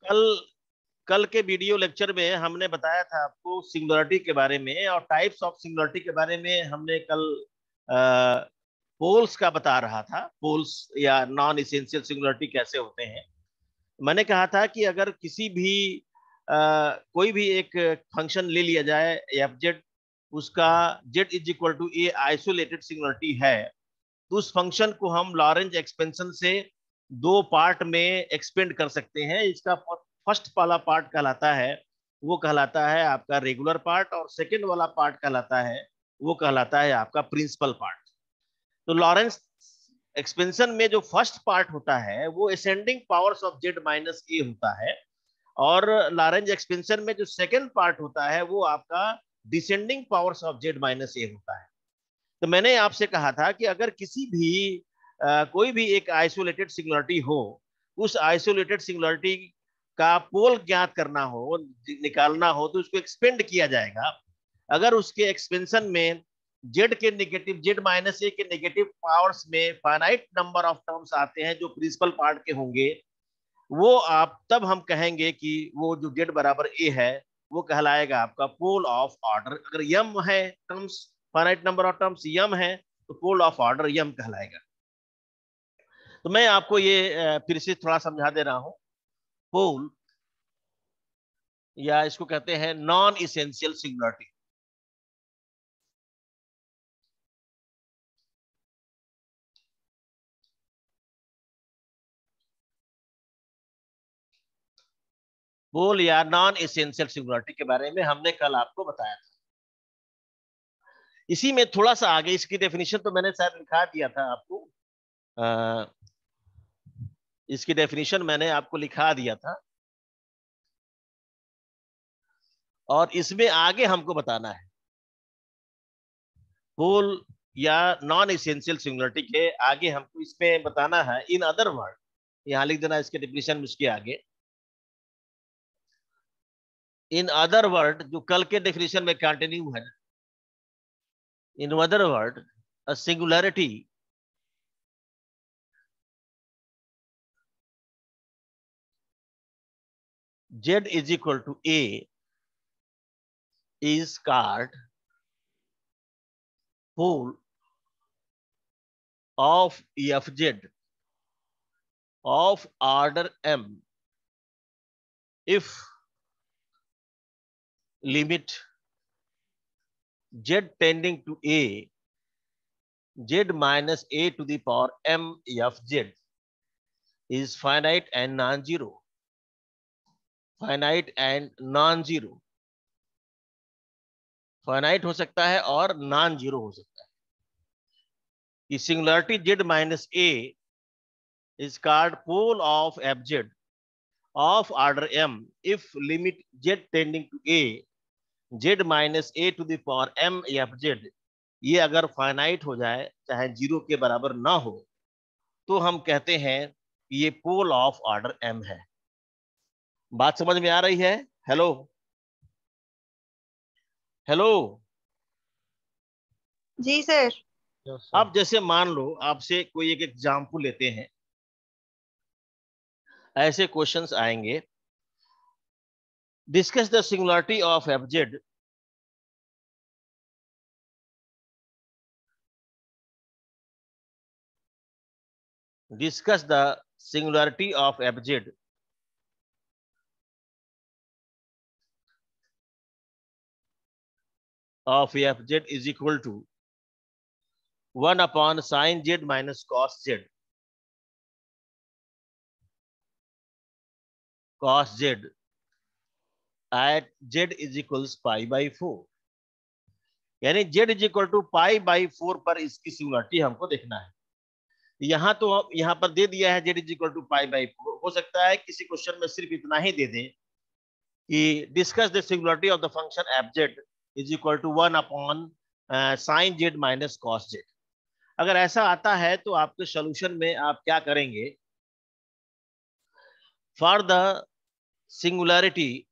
कल कल के वीडियो लेक्चर में हमने बताया था आपको सिंगुलरिटी के बारे में और टाइप्स ऑफ सिंगुलरिटी के बारे में। हमने कल पोल्स का बता रहा था, पोल्स या नॉन इसेंशियल सिंगुलरिटी कैसे होते हैं। मैंने कहा था कि अगर किसी भी कोई भी एक फंक्शन ले लिया जाए एफ जेड, उसका z is equal to a isolated singularity है, तो उस फंक्शन को हम लॉरेंज एक्सपेंशन से दो पार्ट में एक्सपेंड कर सकते हैं। इसका फर्स्ट वाला पार्ट कहलाता है, वो कहलाता है आपका रेगुलर पार्ट, और सेकेंड वाला पार्ट कहलाता है, वो कहलाता है आपका प्रिंसिपल पार्ट। तो लॉरेंस एक्सपेंशन में जो फर्स्ट पार्ट होता है वो ascending powers of Z minus A होता है, और लॉरेंज एक्सपेंशन में जो सेकेंड पार्ट होता है वो आपका descending powers of Z minus A होता है। तो मैंने आपसे कहा था कि अगर किसी भी कोई भी एक आइसोलेटेड सिंगुलरिटी हो, उस आइसोलेटेड सिंगुलरिटी का पोल ज्ञात करना हो, निकालना हो, तो उसको एक्सपेंड किया जाएगा। अगर उसके एक्सपेंशन में जेड के नेगेटिव, जेड माइनस ए के नेगेटिव पावर्स में फाइनाइट नंबर ऑफ टर्म्स आते हैं जो प्रिंसिपल पार्ट के होंगे, वो आप तब हम कहेंगे कि वो जो जेड बराबर ए है वो कहलाएगा आपका पोल ऑफ ऑर्डर। अगर यम है terms, finite number of terms M है, तो पोल ऑफ ऑर्डर यम कहलाएगा। तो मैं आपको ये फिर से थोड़ा समझा दे रहा हूं। पोल या इसको कहते हैं नॉन इसेंशियल सिंगुलरिटी। पोल या नॉन इसेंशियल सिंगुलरिटी के बारे में हमने कल आपको बताया था। इसी में थोड़ा सा आगे इसकी डेफिनेशन तो मैंने शायद लिखा दिया था आपको, इसकी डेफिनेशन मैंने आपको लिखा दिया था, और इसमें आगे हमको बताना है पोल या नॉन इसेंशियल सिंगुलरिटी के आगे हमको इसमें बताना है इन अदर वर्ड। यहां लिख देना इसके डेफिनेशन में, उसके आगे इन अदर वर्ड, जो कल के डेफिनेशन में कंटिन्यू है। In other word, a singularity z is equal to a is called pole of fz of order m if limit z tending to a, z minus a to the power m of z is finite and non-zero. Finite and non zero, finite हो सकता है और non zero हो सकता है। कि singularity z minus a is called pole of f z of order m if limit z tending to a, z minus a to the power m f z, ये अगर फाइनाइट हो जाए, चाहे zero के बराबर ना हो, तो हम कहते हैं ये पोल ऑफ ऑर्डर एम है। बात समझ में आ रही है? Hello hello. जी सर। अब जैसे मान लो आपसे कोई एक एग्जाम्पल लेते हैं, ऐसे क्वेश्चंस आएंगे। Discuss the singularity of f Z discuss the singularity of fz of fz is equal to 1 upon sin z minus cos z, cos z at z is equals pi by 4। यानी z is equal to pi by 4 पर इसकी singularity हमको देखना है। यहाँ तो यहाँ पर दे दिया है z is equal to pi by 4। हो सकता है किसी क्वेश्चन में सिर्फ इतना ही दे दें कि discuss the singularity of the function f z is equal to 1 upon sine z minus cos z. अगर ऐसा आता है तो आपके सॉल्यूशन में आप क्या करेंगे? For the singularity,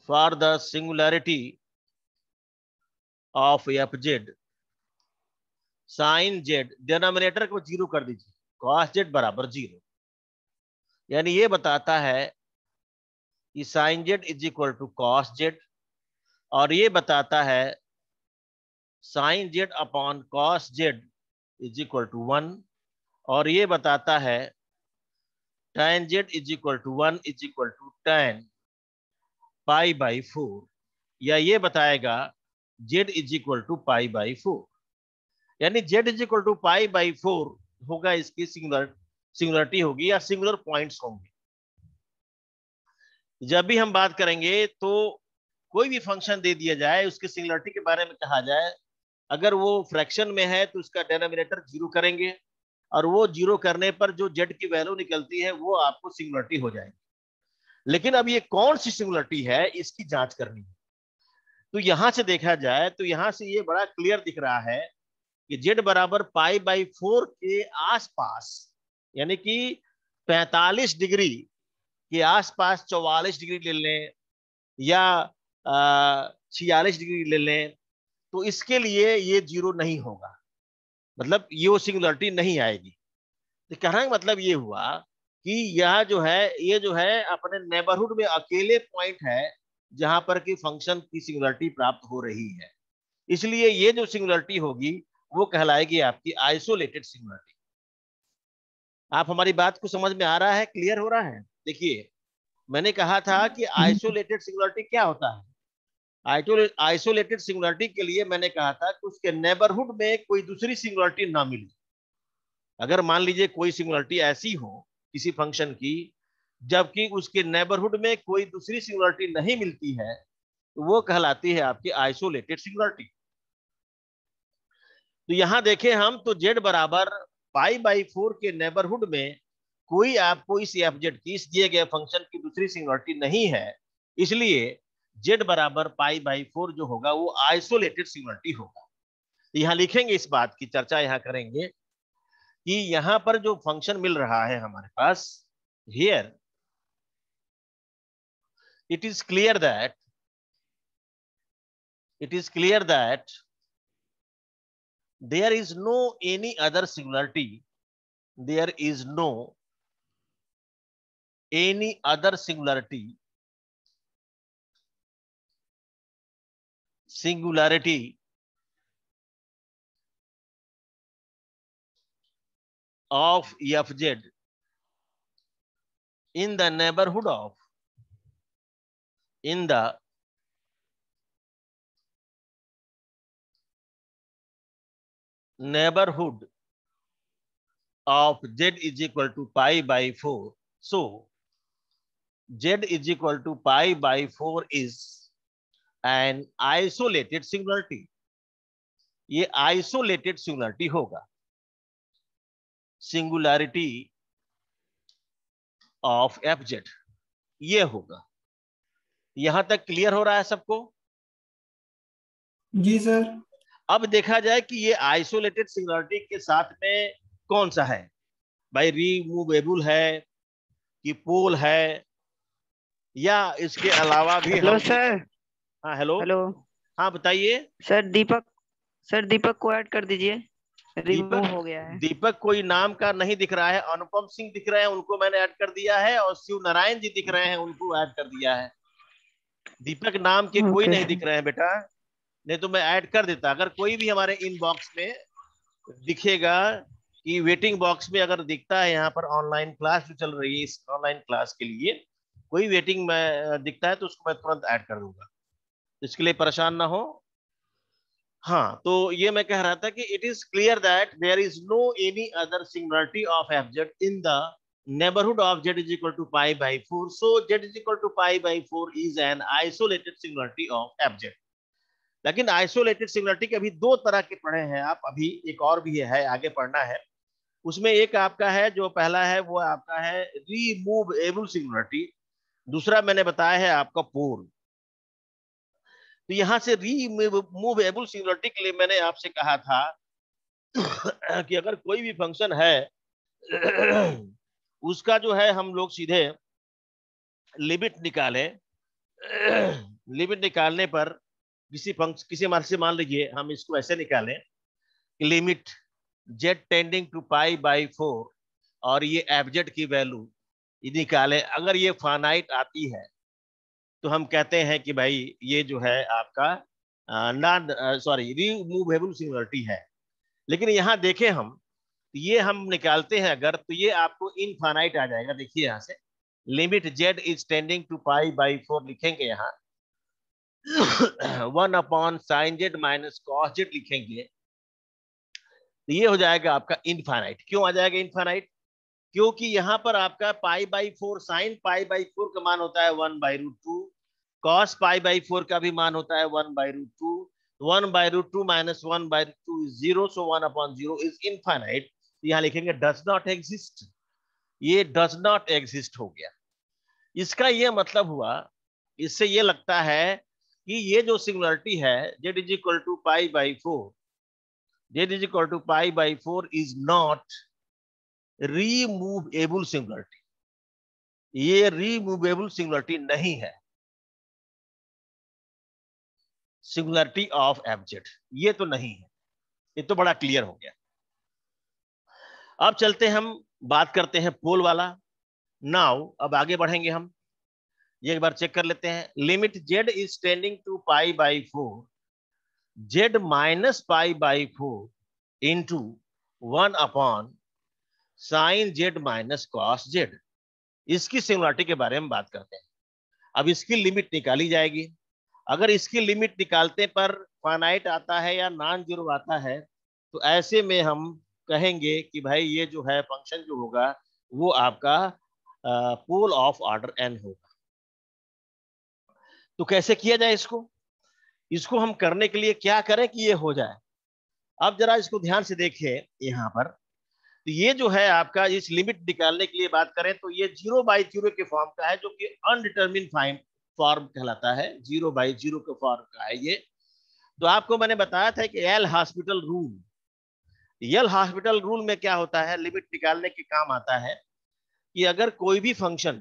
for the singularity of f z sine z, denominator को जीरो कर दीजिए, कॉस जेड बराबर जीरो। यानी ये बताता है कि sine z is equal to cos z, और ये बताता है sine z upon cos z is equal to 1, और ये बताता है tan z is equal to 1 is equal to tan pi by 4, या ये बताएगा z is equal to pi by 4, यानी z is equal to pi by 4 होगा, इसकी सिंगुलरिटी होगी या सिंगुलर पॉइंट्स होंगे। जब भी हम बात करेंगे तो कोई भी फंक्शन दे दिया जाए, उसकी सिंगुलरिटी के बारे में कहा जाए, अगर वो फ्रैक्शन में है तो उसका डिनोमिनेटर जीरो करेंगे, और वो जीरो करने पर जो जेड की वैल्यू निकलती है वो आपको सिंगुलरिटी हो जाएगी। लेकिन अब ये कौन सी सिंगुलरिटी है, इसकी जांच करनी है। तो यहां से देखा जाए तो यहां से ये बड़ा क्लियर दिख रहा है कि जेड बराबर पाई बाई 4 के आसपास, यानी कि 45 डिग्री के आसपास 44 डिग्री ले लें या 46 डिग्री ले लें, तो इसके लिए ये जीरो नहीं होगा, मतलब ये वो सिंगुलरिटी नहीं आएगी। तो कहने का मतलब ये हुआ कि यह जो है, ये जो है अपने नेबरहुड में अकेले पॉइंट है जहां पर कि फंक्शन की सिंगुलरिटी प्राप्त हो रही है, इसलिए ये जो सिंगुलरिटी होगी वो कहलाएगी आपकी आइसोलेटेड सिंगुलरिटी। आप हमारी बात को समझ में आ रहा है, क्लियर हो रहा है? देखिए, मैंने कहा था कि आइसोलेटेड सिंगुलरिटी क्या होता है। आइसोलेटेड सिंगुलरिटी के लिए मैंने कहा था कि उसके नेबरहुड में कोई दूसरी सिंगुलरिटी ना मिले। अगर मान लीजिए कोई सिंगुलरिटी ऐसी हो किसी फंक्शन की, जबकि उसके नेबरहुड में कोई दूसरी सिंगुलरिटी नहीं मिलती है, तो वो कहलाती है आपकी आइसोलेटेड सिंगुलरिटी। तो यहां देखें हम, तो जेड बराबर पाई बाई 4 के नेबरहुड में कोई आपको इस एफ जेड की, इस दिए गए फंक्शन की दूसरी सिंगुलरिटी नहीं है, इसलिए जेड बराबर पाई बाई 4 जो होगा वो आइसोलेटेड सिंगुलरिटी होगा। यहां लिखेंगे, इस बात की चर्चा यहां करेंगे कि यहां पर जो फंक्शन मिल रहा है हमारे पास, here it is clear that there is no any other singularity, there is no any other singularity of fz in the neighborhood of, in the neighborhood of z is equal to pi by 4. So z is equal to pi by 4 is an isolated singularity. ये isolated singularity होगा, singularity of f z, ये होगा। यहां तक clear हो रहा है सबको? जी सर। अब देखा जाए कि ये आइसोलेटेड सिंगुलरिटी के साथ में कौन सा है भाई, रिमूवेबल है कि पोल है, या इसके अलावा भी हेलो हम सर। हाँ हेलो, हेलो हाँ बताइए। सर, दीपक को ऐड कर दीजिए, रिमूव हो गया है। दीपक कोई नाम का नहीं दिख रहा है, अनुपम सिंह दिख रहे हैं, उनको मैंने ऐड कर दिया है, और शिव नारायण जी दिख रहे हैं, उनको ऐड कर दिया है। दीपक नाम के कोई ओके नहीं सर। दिख रहे हैं बेटा, नहीं तो मैं ऐड कर देता। अगर कोई भी हमारे इनबॉक्स में दिखेगा कि वेटिंग बॉक्स में अगर दिखता है यहाँ पर ऑनलाइन क्लास जो चल रही है, इस ऑनलाइन क्लास के लिए कोई वेटिंग में दिखता है तो उसको मैं तुरंत ऐड कर दूंगा, इसके लिए परेशान ना हो। हाँ, तो ये मैं कह रहा था कि it is clear that there is no any other singularity of f z in the neighborhood of z is equal to pi by 4, so z is equal to pi by 4 is an isolated singularity of f z। लेकिन isolated singularity के अभी दो तरह के पढ़े हैं आप, अभी एक और भी है आगे पढ़ना है। उसमें एक आपका है, जो पहला है वो आपका है रिमूवेबल सिंगुलरिटी, दूसरा मैंने बताया है आपका पोल। तो यहां से रिमूवेबल सिंगुलरिटी के लिए मैंने आपसे कहा था कि अगर कोई भी फंक्शन है उसका जो है हम लोग सीधे लिमिट निकालें, लिमिट निकालने पर किसी मार्ग से मान लीजिए हम इसको ऐसे निकालें कि limit z tending to pi by 4 और ये एफ जेड की वैल्यू निकाले, अगर ये फाइनाइट आती है तो हम कहते हैं कि भाई ये जो है आपका नॉन सॉरी रिमूवेबल सिंगुलरिटी है। लेकिन यहाँ देखें हम, ये हम निकालते हैं अगर, तो ये आपको इनफाइनाइट आ जाएगा। देखिए यहाँ से limit z is tending to pi by 4 लिखेंगे यहाँ 1 upon sine z minus cos z लिखेंगे, तो ये हो जाएगा आपका इनफाइनाइट। क्यों आ जाएगा इनफाइनाइट? क्योंकि यहाँ पर आपका पाई बाई 4 साइन पाई बाई 4 का मान होता है 1/√2, कॉस पाई बाई 4 का भी मान होता है 1/√2, 1/√2 minus 1/2 is 0, so 1/0 is infinite. यहाँ लिखेंगे डज नॉट एग्जिस्ट, ये डज नॉट एग्जिस्ट हो गया। इसका ये मतलब हुआ, इससे ये लगता है कि ये जो सिंगुलरिटी है z is equal to pi by 4, z is equal to pi by 4 is not removable singularity, ये रिमूवेबल सिंगुलरिटी नहीं है, सिंगुलरिटी ऑफ एफजेड ये तो नहीं है। ये तो बड़ा क्लियर हो गया। अब चलते हम बात करते हैं पोल वाला। नाउ अब आगे बढ़ेंगे हम, ये एक बार चेक कर लेते हैं। Limit z is tending to pi by 4, z minus pi by 4 into 1 upon sine z minus cos z, इसकी सिंगुलरिटी के बारे में बात करते हैं। अब इसकी लिमिट निकाली जाएगी। अगर इसकी लिमिट निकालते पर फाइनाइट आता है या नॉन जीरो आता है, तो ऐसे में हम कहेंगे कि भाई ये जो है फंक्शन जो होगा वो आपका पोल ऑफ ऑर्डर n होगा। तो कैसे किया जाए इसको? इसको हम करने के लिए क्या करें कि ये हो जाए? अब जरा इसको ध्यान से देखिए यहाँ पर, तो ये जो है आपका इस लिमिट निकालने के लिए बात करें तो ये 0/0 के फॉर्म का है, जो कि अनडिटरमिन फॉर्म कहलाता है, 0/0 के फॉर्म का है ये। तो आपको मैंने बताया था कि L hospital rule, L hospital rule में क्या होता है, लिमिट निकालने के काम आता है कि अगर कोई भी फंक्शन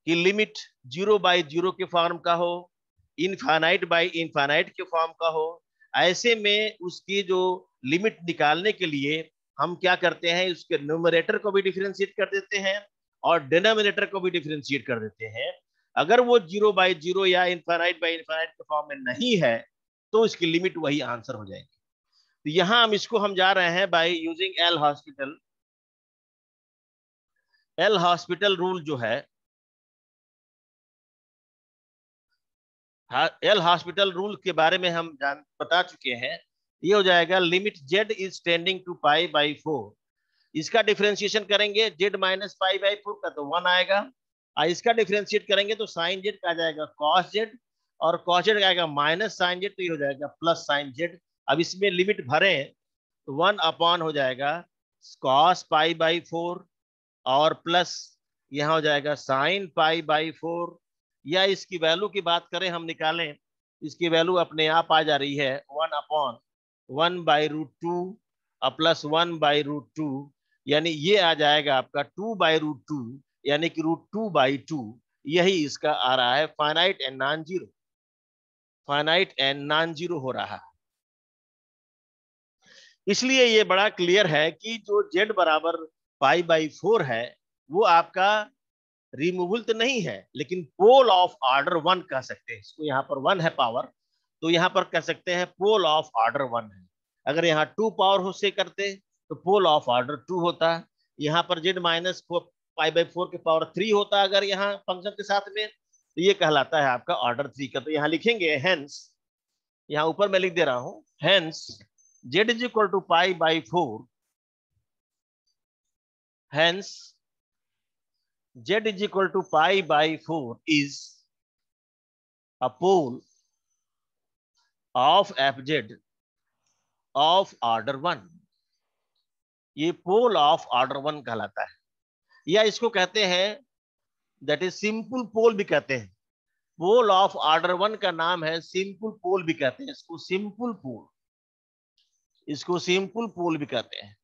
की लिमिट 0/0 के फॉर्म का हो, इनफाइनाइट बाई इनफाइनाइट के फॉर्म का हो, ऐसे में उसकी जो लिमिट निकालने के लिए हम क्या करते हैं, उसके न्यूमरेटर को भी डिफरेंशिएट कर देते हैं और डिनोमिनेटर को भी डिफरेंशिएट कर देते हैं। अगर वो 0/0 या इनफाइनाइट बाई इनफाइनाइट के फॉर्म में नहीं है तो इसकी लिमिट वही आंसर हो जाएगी। तो यहां हम जा रहे हैं by using L hospital. L hospital rule जो है, एल हॉस्पिटल रूल के बारे में हम बता चुके हैं। ये हो जाएगा limit z is tending to pi by 4, इसका डिफरेंशिएशन करेंगे जेड माइनस पाई बाई 4 का तो 1 आएगा, और इसका डिफरेंशिएट करेंगे तो साइन जेड का आ जाएगा कॉस जेड, और कॉस जेड का आएगा माइनस साइन जेड, तो ये हो जाएगा प्लस साइन जेड। अब इसमें लिमिट भरें तो 1 अपॉन हो जाएगा कॉस पाई बाई 4 और प्लस यहाँ हो जाएगा साइन पाई बाई 4, या इसकी वैल्यू की बात करें हम निकालें, इसकी वैल्यू अपने आप आ जा रही है 1 अपॉन 1/√2 प्लस 1/√2, यानी ये आ जाएगा आपका 2/√2, यानी कि √2/2। यही इसका आ रहा है finite and non zero, finite and non zero हो रहा है। इसलिए ये बड़ा क्लियर है कि जो z बराबर पाई बाई 4 है वो आपका रिमूवल तो नहीं है, लेकिन पोल ऑफ ऑर्डर 1 कह सकते हैं इसको। यहाँ पर 1 है पावर, तो यहाँ पर कह सकते हैं पोल ऑफ ऑर्डर 1 है। अगर यहाँ 2 पावर हो से करते तो पोल ऑफ ऑर्डर 2 होता। यहाँ पर z माइनस पाई बाई 4 के पावर 3 होता अगर यहाँ फंक्शन के साथ में, तो ये कहलाता है आपका ऑर्डर 3 का। तो यहाँ लिखेंगे हेंस, यहाँ ऊपर मैं लिख दे रहा हूँ, hence z is equal to pi by 4, hence z is equal to pi by 4 is a pole of fz of order 1। ये पोल ऑफ ऑर्डर 1 कहलाता है, या इसको कहते हैं दैट इज सिंपल पोल भी कहते हैं। पोल ऑफ ऑर्डर 1 का नाम है सिंपल पोल भी कहते हैं, इसको सिंपल पोल, इसको सिंपल पोल भी कहते हैं।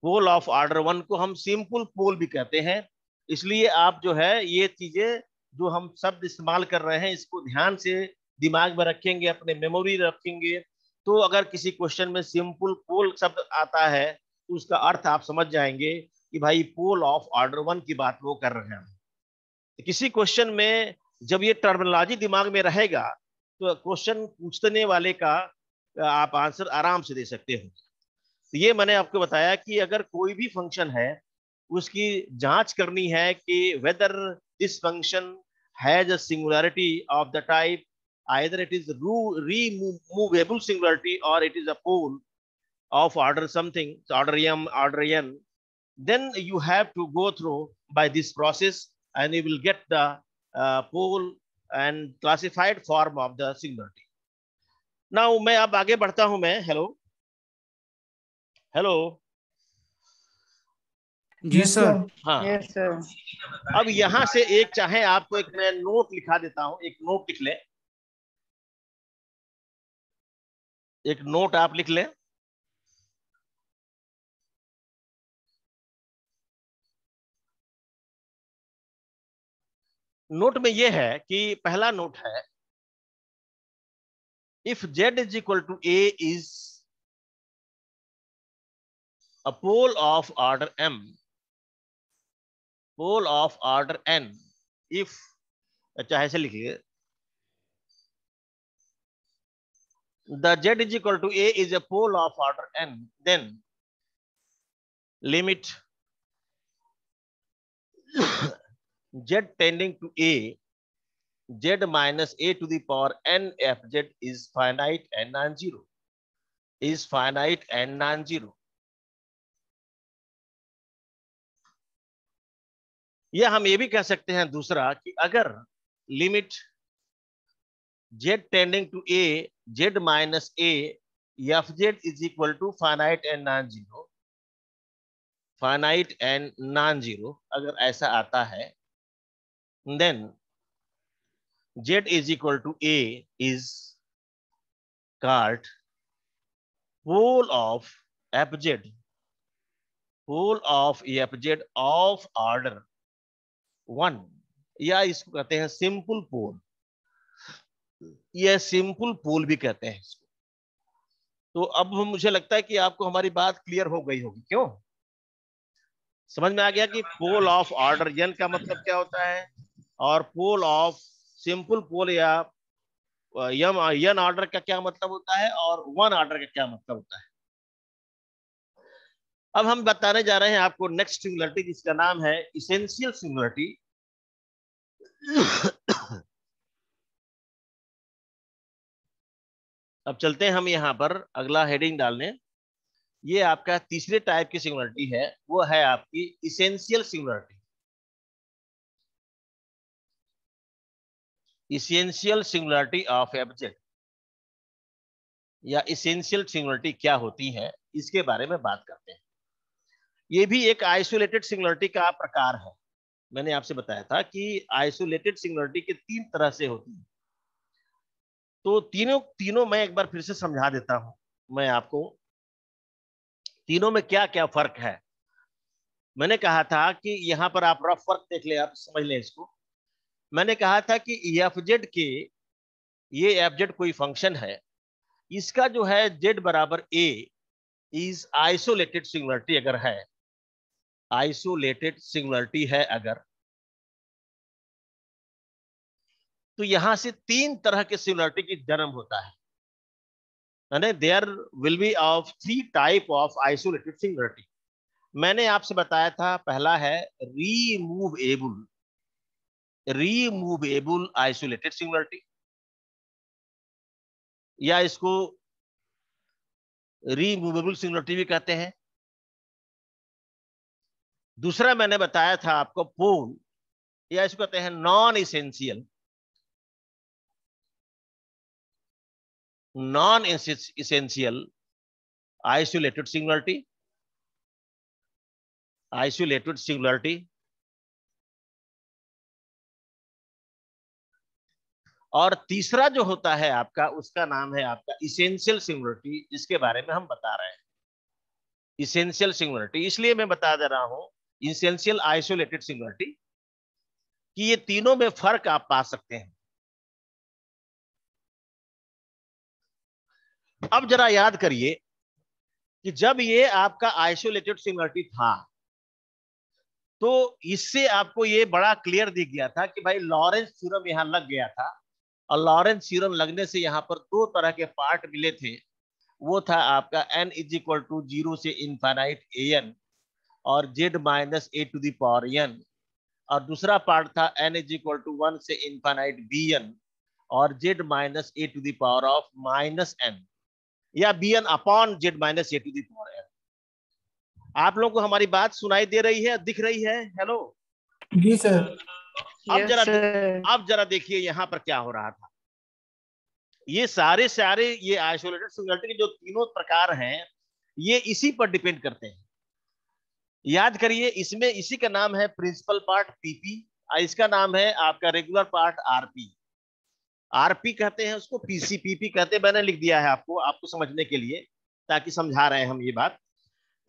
पोल ऑफ ऑर्डर 1 को हम सिंपल पोल भी कहते हैं। इसलिए आप जो है ये चीजें जो हम शब्द इस्तेमाल कर रहे हैं इसको ध्यान से दिमाग में रखेंगे, अपने मेमोरी रखेंगे, तो अगर किसी क्वेश्चन में सिंपल पोल शब्द आता है तो उसका अर्थ आप समझ जाएंगे कि भाई पोल ऑफ ऑर्डर 1 की बात वो कर रहे हैं। किसी क्वेश्चन में जब ये टर्मिनोलॉजी दिमाग में रहेगा तो क्वेश्चन पूछने वाले का आप आंसर आराम से दे सकते हो। तो ये मैंने आपको बताया कि अगर कोई भी फंक्शन है उसकी जांच करनी है कि whether this function has a singularity of the type either it is removable singularity or it is a pole of order something, so order m, order n, then you have to go through by this process and you will get the pole and classified form of the singularity. Now मैं अब आगे बढ़ता हूं मैं। Hello hello. जी sir. हाँ, yes sir. अब यहां से एक चाहे आपको एक मैं नोट लिखा देता हूं, एक नोट लिख ले, एक नोट आप लिख ले। नोट में यह है कि पहला नोट है, if z is equal to a is a pole of order m, pole of order n, if, अच्छा ऐसे लिखिए, the z is equal to a is a pole of order n, then limit z tending to a, z minus a to the power n f z is finite and non-zero, is finite and non-zero. या हम ये भी कह सकते हैं दूसरा कि अगर limit z tending to a, z minus a f z is equal to finite and non-zero, finite and non-zero, अगर ऐसा आता है, then z is equal to a is called pole of fz, pole of fz of order 1, या इसको कहते हैं simple पोल, या simple पोल भी कहते हैं इसको। तो अब मुझे लगता है कि आपको हमारी बात क्लियर हो गई होगी, क्यों? समझ में आ गया कि पोल ऑफ ऑर्डर n का मतलब क्या होता है और पोल ऑफ सिंपल पोल या n ऑर्डर का क्या मतलब होता है और 1 ऑर्डर का क्या मतलब होता है। अब हम बताने जा रहे हैं आपको नेक्स्ट सिंगुलरिटी, जिसका नाम है इसेंशियल सिंगुलरिटी। अब चलते हैं हम यहां पर अगला हेडिंग डालने। ये आपका तीसरे टाइप की सिंगुलरिटी है, वो है आपकी essential singularity. Essential singularity of abject या इसेंशियल सिंगुलरिटी क्या होती है, इसके बारे में बात करते हैं। ये भी एक आइसोलेटेड सिंगुलरिटी का प्रकार है। मैंने आपसे बताया था कि आइसोलेटेड सिंगुलरिटी के 3 तरह से होती है। तो तीनों मैं एक बार फिर से समझा देता हूं मैं आपको, तीनों में क्या क्या फर्क है। मैंने कहा था कि यहां पर आप रफ फर्क देख ले, आप समझ लें इसको। मैंने कहा था कि एफजेड के, ये एफजेड कोई फंक्शन है, इसका जो है जेड बराबर ए इज आइसोलेटेड सिंगुलरिटी अगर है, आइसोलेटेड सिंगुलरिटी है अगर, तो यहां से 3 तरह के सिंगुलरिटी की जन्म होता है। यानी there will be of 3 type of isolated singularity. मैंने आपसे बताया था पहला है रीमूवेबल, रीमूवेबल आइसोलेटेड सिंगुलरिटी, या इसको रीमूवेबल सिंगुलरिटी भी कहते हैं। दूसरा मैंने बताया था आपको पोल, या इसको कहते हैं non essential, non essential isolated singularity, isolated singularity. और तीसरा जो होता है आपका, उसका नाम है आपका इसेंशियल सिंगुलरिटी, जिसके बारे में हम बता रहे हैं। इसेंशियल सिंगुलरिटी इसलिए मैं बता दे रहा हूं इसेंशियल आइसोलेटेड सिंगुलरिटी, कि ये तीनों में फर्क आप पा सकते हैं। अब जरा याद करिए कि जब ये आपका आइसोलेटेड सिंगुलरिटी था, तो इससे आपको ये बड़ा क्लियर दिख गया था कि भाई लॉरेंस थ्योरम यहाँ लग गया था, और लॉरेंस थ्योरम लगने से यहाँ पर दो तरह के पार्ट मिले थे। वो था आपका n इज इक्वल टू 0 से इनफाइनाइट an और z minus a to the power n, और दूसरा पार्ट था n इज इक्वल टू 1 से इनफाइनाइट bn और z minus a to the power of minus n, या bn upon z minus a to the power n। आप लोगों को हमारी बात सुनाई दे रही है, दिख रही है? हेलो जी सर। अब यस जरा सर। अब जरा देखिए यहाँ पर क्या हो रहा था। ये सारे ये आइसोलेटेड सिंगुलरिटी के जो तीनों प्रकार हैं, ये इसी पर डिपेंड करते हैं। याद करिए, इसमें इसी का नाम है प्रिंसिपल पार्ट पीपी, और इसका नाम है आपका रेगुलर पार्ट आरपी। आरपी कहते हैं उसको, पीसी पीपी कहते हैं। मैंने लिख दिया है आपको समझने के लिए, ताकि समझा रहे हैं हम ये बात।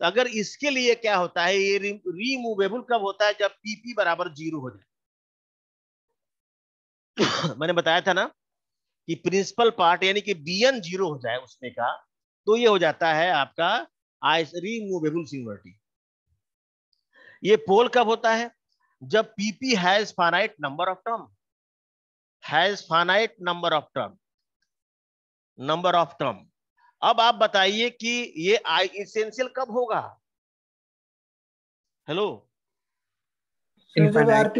तो अगर इसके लिए क्या होता है, ये रिमूवेबल कब होता है? जब पीपी बराबर 0 हो जाए। मैंने बताया था ना कि प्रिंसिपल पार्ट यानी कि बीएन 0 हो जाए उसमें का, तो ये हो जाता है आपका रिमूवेबल सिंगुलरिटी। ये पोल कब होता है? जब PP has finite number of term, has finite number of term. अब आप बताइए कि ये इसेंशियल कब होगा? Hello, infinite.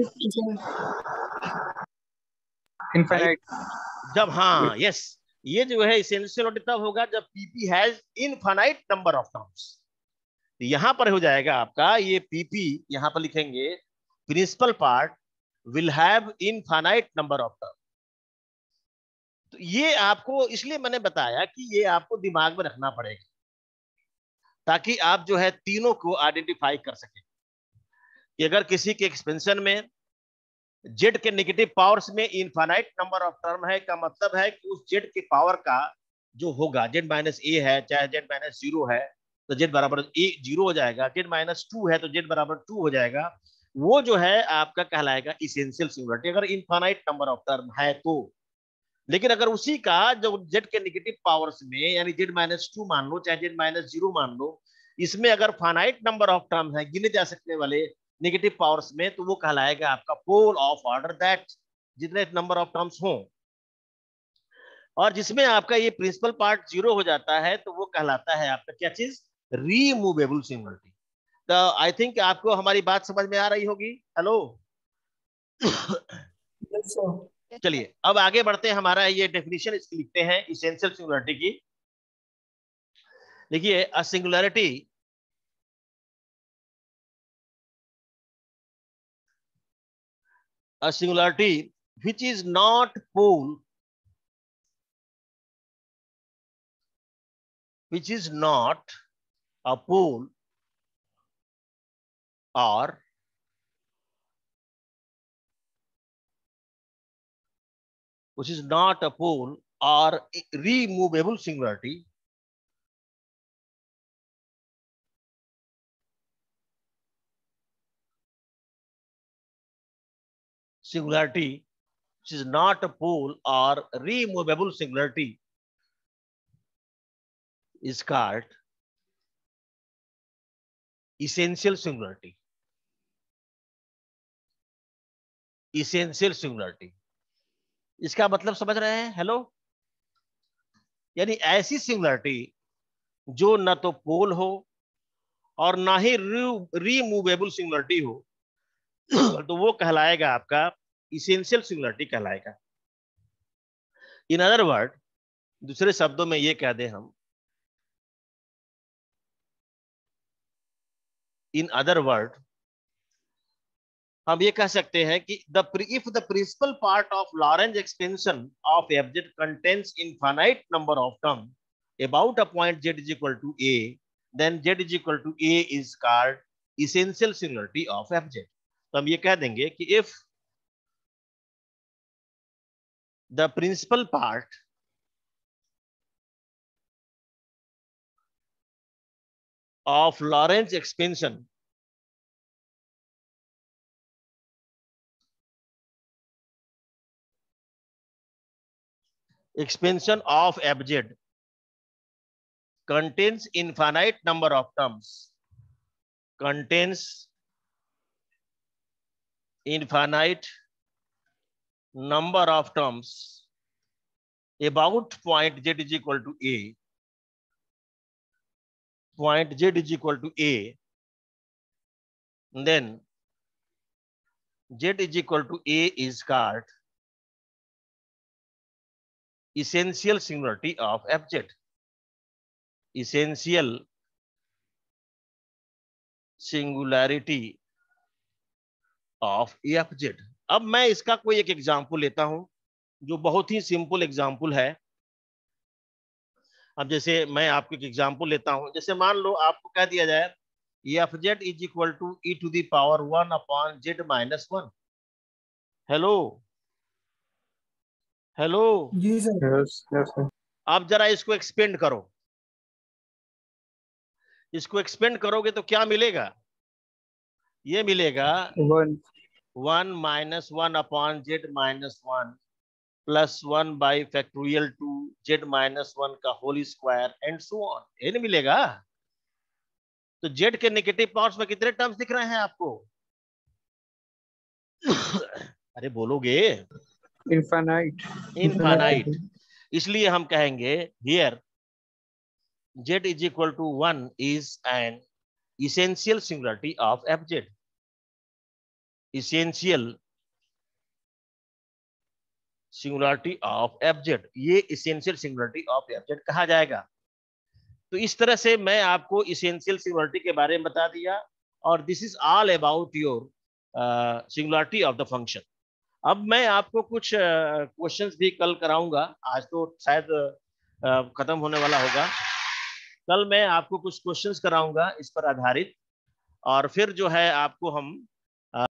जब, हाँ यस, ये जो है इसेंशियल तब होगा जब PP has infinite number of terms. यहां पर हो जाएगा आपका ये पीपी, यहां पर लिखेंगे principal part will have infinite number of term. तो ये आपको इसलिए मैंने बताया कि ये आपको दिमाग में रखना पड़ेगा, ताकि आप जो है तीनों को आइडेंटिफाई कर सकें कि अगर किसी के एक्सपेंशन में जेड के नेगेटिव पावर्स में इनफाइनाइट नंबर ऑफ टर्म है, का मतलब है कि उस जेड के पावर का जो होगा, जेड माइनस ए है चाहे जेड माइनस 0 है, तो जेड बराबर ए 0 हो जाएगा। जेड माइनस 2 है तो जेड बराबर 2 हो जाएगा। वो जो है आपका कहलाएगा इसेंशियल सिंगुलरिटी, अगर इनफाइनाइट नंबर ऑफ टर्म है तो। लेकिन अगर उसी का जो जेड के नेगेटिव पावर्स में, यानी जेड माइनस 2 मान लो चाहे जेड माइनस 0 मान लो, इसमें अगर फाइनाइट नंबर ऑफ टर्म है, गिने जा सकने वाले नेगेटिव पावर्स में, तो वो कहलाएगा आपका पोल ऑफ ऑर्डर दैट, जितने नंबर ऑफ टर्म्स हो। और जिसमें आपका ये प्रिंसिपल पार्ट 0 हो जाता है, तो वो कहलाता है आपका क्या चीज? रीमूवेबल सिंगुलरिटी। तो आई थिंक आपको हमारी बात समझ में आ रही होगी। हेलो चलिए अब आगे बढ़ते हैं। हमारा ये डेफिनेशन इसकी लिखते हैं इसेंशियल सिंगुलरिटी की। देखिए, अ singularity which is not pole, which is not a pole or which is not a pole or removable singularity, which is not a pole or removable singularity is called essential singularity. Essential singularity, इसका मतलब समझ रहे हैं? Hello, यानी ऐसी singularity जो न तो पोल हो और ना ही रिमूवेबल सिंगुलरिटी हो, तो वो कहलाएगा आपका इसेंशियल सिंगुलरिटी कहलाएगा। इन अदर वर्ड, दूसरे शब्दों में ये कह दें हम, इन अदर वर्ड हम ये कह सकते हैं कि if the principal part of Laurent expansion of f z contains infinite number of term about a point z is equal to a, then z is equal to a is called essential singularity of fz। तो हम ये कह देंगे कि if the principal part of Lorentz expansion of fz contains infinite number of terms, contains infinite number of terms about point z is equal to a, point z is equal to a, then z is equal to a is called essential singularity of fz. Essential singularity of fz. अब मैं इसका कोई एक example लेता हूं जो बहुत ही simple example है। अब जैसे मैं आपको एक एग्जांपल लेता हूं, जैसे मान लो आपको कह दिया जाए f z is equal to e to the power 1 upon z minus 1। Hello hello ji sir. Yes yes sir. आप जरा इसको एक्सपेंड करो, इसको एक्सपेंड करोगे तो क्या मिलेगा? ये मिलेगा 1 minus 1 upon z minus 1 plus 1 by factorial 2 z minus 1 का whole square and so on. ये नहीं मिलेगा? तो जेड के नेगेटिव पार्ट्स में कितने टर्म्स दिख रहे हैं आपको? अरे बोलोगे? इनफाइनाइट। इनफाइनाइट। इसलिए हम कहेंगे here z is equal to 1 is an essential singularity of fz. Essential singularity of fz, ये essential singularity of fz कहा जाएगा। तो इस तरह से मैं आपको essential singularity के बारे में बता दिया, और this is all about your singularity of the function. अब मैं आपको कुछ क्वेश्चंस भी कल कराऊंगा, आज तो शायद खत्म होने वाला होगा। कल मैं आपको कुछ क्वेश्चंस कराऊंगा इस पर आधारित, और फिर जो है आपको हम